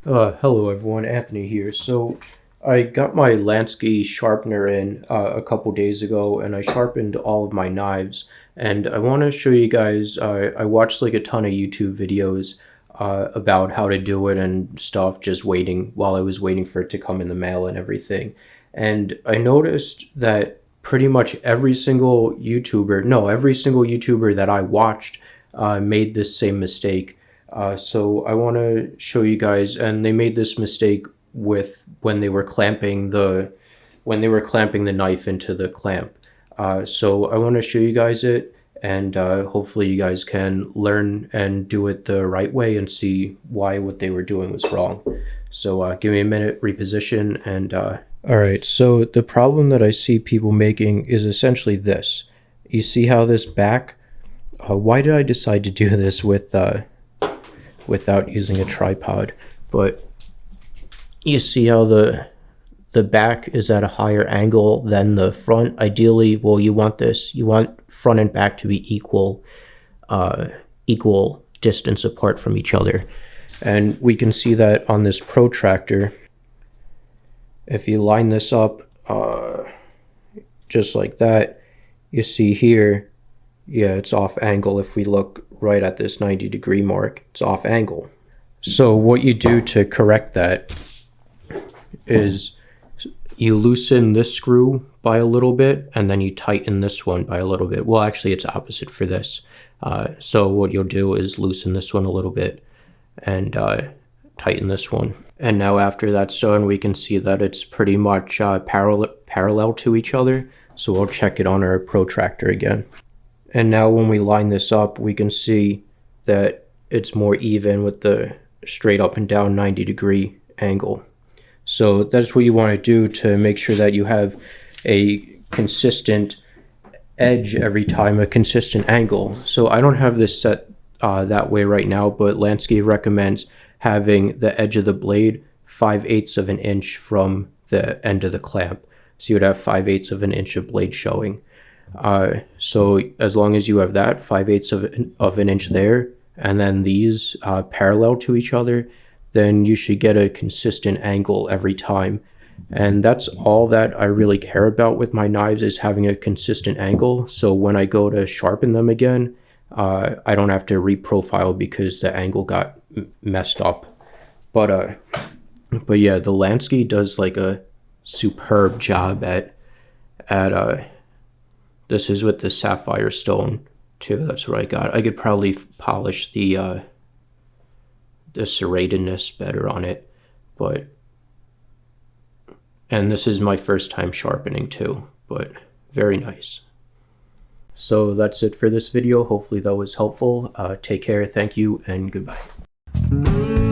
Hello everyone, Anthony here. So I got my Lansky sharpener in a couple days ago, and I sharpened all of my knives. And I want to show you guys. I watched like a ton of YouTube videos about how to do it and stuff, just waiting while I was waiting for it to come in the mail and everything. And I noticed that pretty much every single YouTuber that I watched made this same mistake. So I want to show you guys, and they made this mistake with when they were clamping the knife into the clamp. So I want to show you guys it, and hopefully you guys can learn and do it the right way and see why what they were doing was wrong. So give me a minute, reposition, and all right. So the problem that I see people making is essentially this. You see how this back? Why did I decide to do this without using a tripod? But you see how the back is at a higher angle than the front. Ideally, well, you want front and back to be equal distance apart from each other. And we can see that on this protractor. If you line this up just like that, you see here, yeah, it's off angle. If we look right at this 90-degree mark, it's off angle. So what you do to correct that is you loosen this screw by a little bit, and then you tighten this one by a little bit. Well, actually, it's opposite for this. So what you'll do is loosen this one a little bit and tighten this one. And now after that's done, we can see that it's pretty much parallel to each other. So we'll check it on our protractor again. And now when we line this up, we can see that it's more even with the straight up and down 90-degree angle. So that's what you want to do to make sure that you have a consistent edge every time, a consistent angle. So I don't have this set that way right now, but Lansky recommends having the edge of the blade 5/8 of an inch from the end of the clamp. So you would have 5/8 of an inch of blade showing. So as long as you have that 5/8 of an inch there, and then these parallel to each other, then you should get a consistent angle every time. And that's all that I really care about with my knives, is having a consistent angle. So when I go to sharpen them again, I don't have to reprofile because the angle got messed up. But yeah, the Lansky does like a superb job at this is with the sapphire stone too. That's what I got. I could probably polish the serratedness better on it, and this is my first time sharpening too, but very nice. So that's it for this video. Hopefully that was helpful. Take care, thank you, and goodbye.